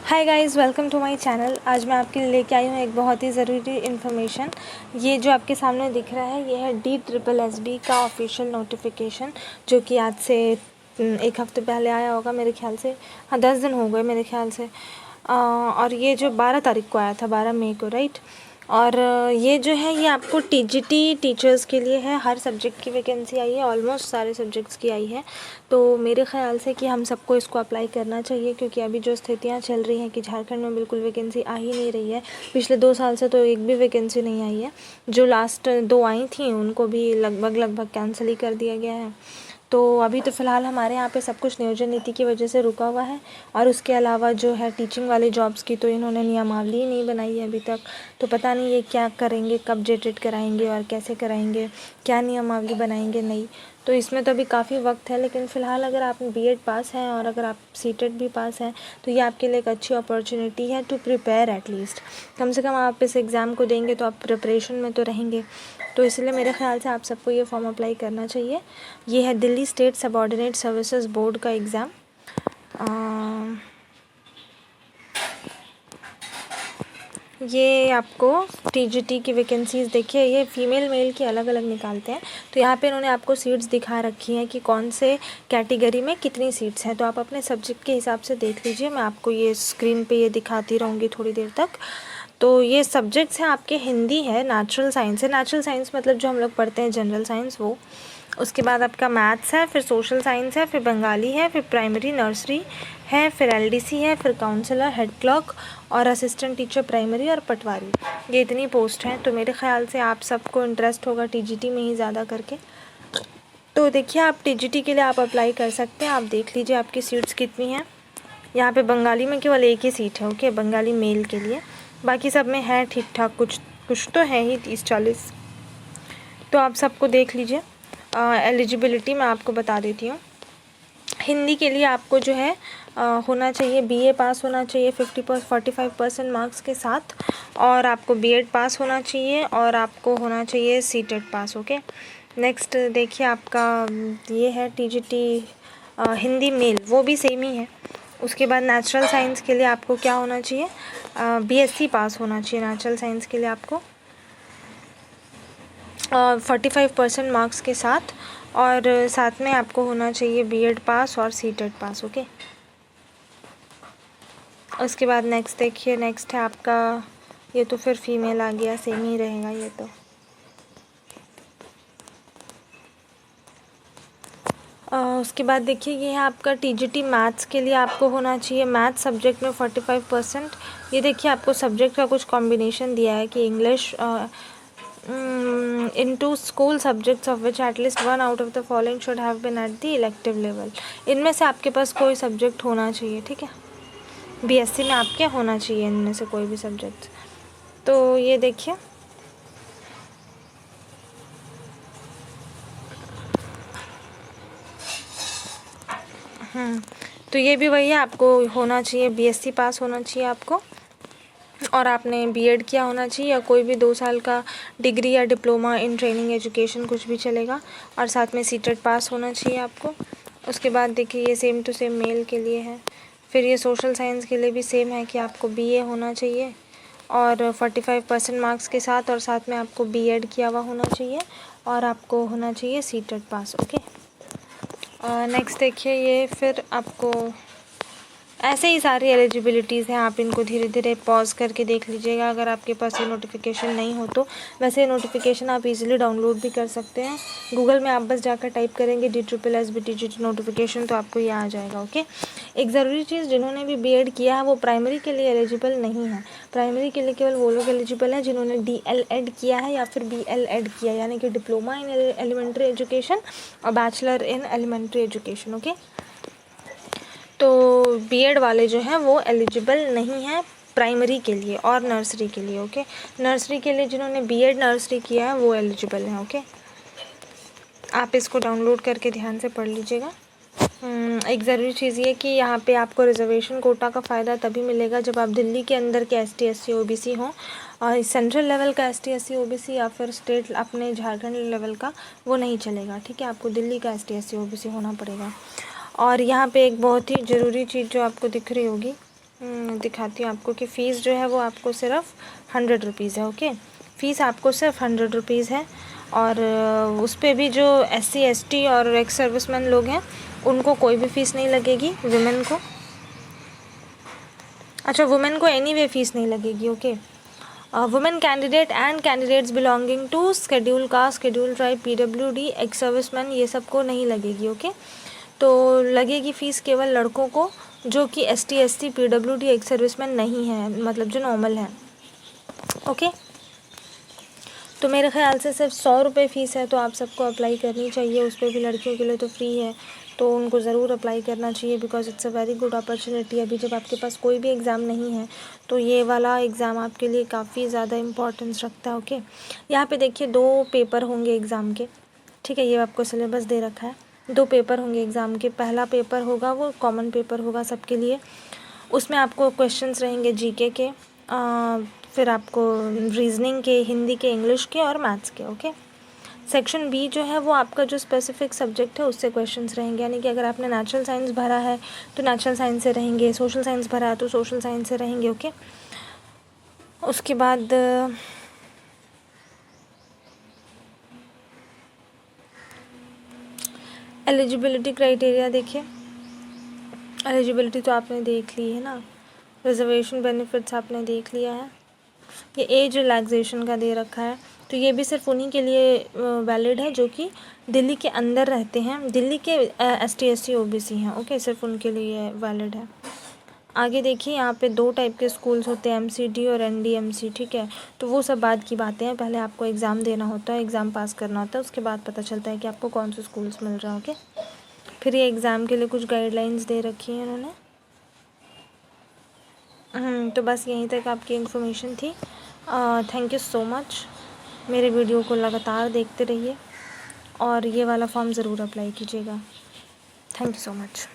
Hi guys, welcome to my channel. आज मैं आपके लिए लेके आई हूँ एक बहुत ही ज़रूरी इन्फॉर्मेशन। ये जो आपके सामने दिख रहा है, ये है DSSB का ऑफिशियल नोटिफिकेशन, जो कि आज से एक हफ़्ते पहले आया होगा मेरे ख्याल से। हाँ, 10 दिन हो गए मेरे ख्याल से। और ये जो 12 तारीख को आया था, 12 मई को, राइट। और ये जो है, ये आपको TGT टीचर्स के लिए है। हर सब्जेक्ट की वैकेंसी आई है, ऑलमोस्ट सारे सब्जेक्ट्स की आई है। तो मेरे ख़्याल से कि हम सबको इसको अप्लाई करना चाहिए, क्योंकि अभी जो स्थितियाँ चल रही हैं कि झारखंड में बिल्कुल वैकेंसी आ ही नहीं रही है। पिछले 2 साल से तो एक भी वैकेंसी नहीं आई है। जो लास्ट 2 आई थी उनको भी लगभग कैंसिल ही कर दिया गया है। तो अभी तो फ़िलहाल हमारे यहाँ पे सब कुछ नियोजन नीति की वजह से रुका हुआ है। और उसके अलावा जो है टीचिंग वाले जॉब्स की, तो इन्होंने नियमावली नहीं बनाई है अभी तक। तो पता नहीं ये क्या करेंगे, कब जेटेड कराएंगे और कैसे कराएंगे, क्या नियमावली बनाएंगे नहीं। तो इसमें तो अभी काफ़ी वक्त है। लेकिन फ़िलहाल अगर आप B.Ed पास हैं और अगर आप C.TET भी पास हैं, तो ये आपके लिए एक अच्छी अपॉर्चुनिटी है टू प्रिपेयर एटलीस्ट। कम से कम आप इस एग्ज़ाम को देंगे तो आप प्रिपरेशन में तो रहेंगे। तो इसलिए मेरे ख़्याल से आप सबको ये फॉर्म अप्लाई करना चाहिए। ये है Delhi state subordinate services board का एग्ज़ाम। ये आपको TGT की वैकेंसीज़ देखिए, ये फ़ीमेल मेल की अलग अलग निकालते हैं। तो यहाँ पे इन्होंने आपको सीट्स दिखा रखी हैं कि कौन से कैटेगरी में कितनी सीट्स हैं। तो आप अपने सब्जेक्ट के हिसाब से देख लीजिए। मैं आपको ये स्क्रीन पे ये दिखाती रहूँगी थोड़ी देर तक। तो ये सब्जेक्ट्स हैं आपके, हिंदी है, नेचुरल साइंस है। नेचुरल साइंस मतलब जो हम लोग पढ़ते हैं जनरल साइंस, वो। उसके बाद आपका मैथ्स है, फिर सोशल साइंस है, फिर बंगाली है, फिर प्राइमरी नर्सरी है, फिर LDC है, फिर काउंसलर, हेड क्लर्क और असिस्टेंट टीचर प्राइमरी और पटवारी। ये इतनी पोस्ट हैं। तो मेरे ख़्याल से आप सबको इंटरेस्ट होगा TGT में ही ज़्यादा करके। तो देखिए, आप TGT के लिए आप अप्लाई कर सकते हैं। आप देख लीजिए आपकी सीट्स कितनी हैं। यहाँ पे बंगाली में केवल एक ही सीट है, ओके, बंगाली मेल के लिए। बाकी सब में है ठीक ठाक, कुछ तो है ही 30-40। तो आप सबको देख लीजिए। एलिजिबिलिटी मैं आपको बता देती हूँ। हिंदी के लिए आपको जो है होना चाहिए BA पास होना चाहिए 45% मार्क्स के साथ, और आपको B.Ed पास होना चाहिए, और आपको होना चाहिए C.TET पास, ओके। नेक्स्ट देखिए, आपका ये है TGT हिंदी मेल, वो भी सेम ही है। उसके बाद नेचुरल साइंस के लिए आपको क्या होना चाहिए, BSc पास होना चाहिए नेचुरल साइंस के लिए आपको, 45% मार्क्स के साथ, और साथ में आपको होना चाहिए B.Ed पास और C.TET पास, ओके। उसके बाद नेक्स्ट देखिए, नेक्स्ट है आपका, ये तो फिर फीमेल आ गया, सेम ही रहेगा ये तो। उसके बाद देखिए, ये है आपका TGT मैथ्स के लिए आपको होना चाहिए मैथ्स सब्जेक्ट में 45%। ये देखिए, आपको सब्जेक्ट का कुछ कॉम्बिनेशन दिया है कि English into school subjects of which at least one out of the following should have been at the elective level। इनमें से आपके पास कोई सब्जेक्ट होना चाहिए, ठीक है। BSc में आपके होना चाहिए इनमें से कोई भी सब्जेक्ट। तो ये देखिए, तो ये भी वही है, आपको होना चाहिए BSc पास होना चाहिए आपको, और आपने B.Ed किया होना चाहिए, या कोई भी 2 साल का डिग्री या डिप्लोमा इन ट्रेनिंग एजुकेशन, कुछ भी चलेगा, और साथ में C.TET पास होना चाहिए आपको। उसके बाद देखिए, ये सेम टू सेम मेल के लिए है। फिर ये सोशल साइंस के लिए भी सेम है कि आपको BA होना चाहिए और 45% मार्क्स के साथ, और साथ में आपको B.Ed किया हुआ होना चाहिए, और आपको होना चाहिए C.TET पास, ओके। नेक्स्ट देखिए, ये फिर आपको ऐसे ही सारी एलिजिबिलिटीज़ हैं। आप इनको धीरे धीरे पॉज करके देख लीजिएगा अगर आपके पास ये नोटिफिकेशन नहीं हो तो। वैसे नोटिफिकेशन आप इजीली डाउनलोड भी कर सकते हैं। गूगल में आप बस जाकर टाइप करेंगे DSSB TGT नोटिफिकेशन, तो आपको ये आ जाएगा, ओके। एक ज़रूरी चीज़, जिन्होंने भी B.Ed किया है वो प्राइमरी के लिए एलिजिबल नहीं है। प्राइमरी के लिए केवल वो लोग एलिजिबल हैं जिन्होंने DL.Ed किया है या फिर BL.Ed किया है, यानी कि डिप्लोमा इन एलिमेंट्री एजुकेशन और bachelor in elementary education, okay. तो B.Ed वाले जो हैं वो एलिजिबल नहीं हैं प्राइमरी के लिए और नर्सरी के लिए, ओके। नर्सरी के लिए जिन्होंने B.Ed नर्सरी किया है वो एलिजिबल हैं, ओके। आप इसको डाउनलोड करके ध्यान से पढ़ लीजिएगा। एक ज़रूरी चीज़ ये कि यहाँ पे आपको रिजर्वेशन कोटा का फ़ायदा तभी मिलेगा जब आप दिल्ली के अंदर के ST SC OBC हों, और सेंट्रल लेवल का ST SC OBC या फिर स्टेट अपने झारखंड लेवल का वो नहीं चलेगा, ठीक है। आपको दिल्ली का ST SC OBC होना पड़ेगा। और यहाँ पे एक बहुत ही ज़रूरी चीज़ जो आपको दिख रही होगी, दिखाती हूँ आपको कि फ़ीस जो है वो आपको सिर्फ 100 रुपीज़ है। ओके, फ़ीस आपको सिर्फ 100 रुपीज़ है। और उस पर भी जो SC ST और एक्स सर्विसमैन लोग हैं उनको कोई भी फ़ीस नहीं लगेगी। वुमेन को, अच्छा वुमेन को एनीवे फ़ीस नहीं लगेगी। Okay, women candidate and candidates belonging to schedule caste, schedule tribe, PWD, ex serviceman, ये सब को नहीं लगेगी। ओके, तो लगेगी फ़ीस केवल लड़कों को जो कि ST SC PWD ex serviceman नहीं है, मतलब जो नॉर्मल है। ओके, तो मेरे ख्याल से सिर्फ 100 रुपये फ़ीस है, तो आप सबको अप्लाई करनी चाहिए। उस पर भी लड़कियों के लिए तो फ्री है, तो उनको ज़रूर अप्लाई करना चाहिए because it's a very good opportunity. अभी जब आपके पास कोई भी एग्ज़ाम नहीं है तो ये वाला एग्ज़ाम आपके लिए काफ़ी ज़्यादा इम्पोर्टेंस रखता है। ओके, यहाँ पे देखिए 2 पेपर होंगे एग्ज़ाम के, ठीक है, ये आपको सिलेबस दे रखा है। 2 पेपर होंगे एग्ज़ाम के। पहला पेपर होगा वो कॉमन पेपर होगा सबके लिए, उसमें आपको क्वेश्चंस रहेंगे GK के, फिर आपको रीजनिंग के, हिंदी के, इंग्लिश के और मैथ्स के। ओके, सेक्शन B जो है वो आपका जो स्पेसिफिक सब्जेक्ट है उससे क्वेश्चंस रहेंगे, यानी कि अगर आपने नेचुरल साइंस भरा है तो नेचुरल साइंस से रहेंगे, सोशल साइंस भरा है तो सोशल साइंस से रहेंगे। ओके, उसके बाद एलिजिबिलिटी क्राइटेरिया देखिए। एलिजिबिलिटी तो आपने देख ली है ना, रिजर्वेशन बेनिफिट्स आपने देख लिया है, ये एज रिलैक्सेशन का दे रखा है, तो ये भी सिर्फ उन्हीं के लिए वैलिड है जो कि दिल्ली के अंदर रहते हैं, दिल्ली के ST SC OBC हैं। ओके, सिर्फ उनके लिए वैलिड है। आगे देखिए, यहाँ पे 2 टाइप के स्कूल्स होते हैं, MCD और NDMC, ठीक है, तो वो सब बाद की बातें हैं। पहले आपको एग्ज़ाम देना होता है, एग्ज़ाम पास करना होता है, उसके बाद पता चलता है कि आपको कौन से स्कूल्स मिल रहे हैं। ओके, फिर ये एग्ज़ाम के लिए कुछ गाइडलाइंस दे रखी हैं इन्होंने। तो बस यहीं तक आपकी इन्फॉर्मेशन थी। Thank you so much. मेरे वीडियो को लगातार देखते रहिए और ये वाला फॉर्म ज़रूर अप्लाई कीजिएगा। Thank you so much.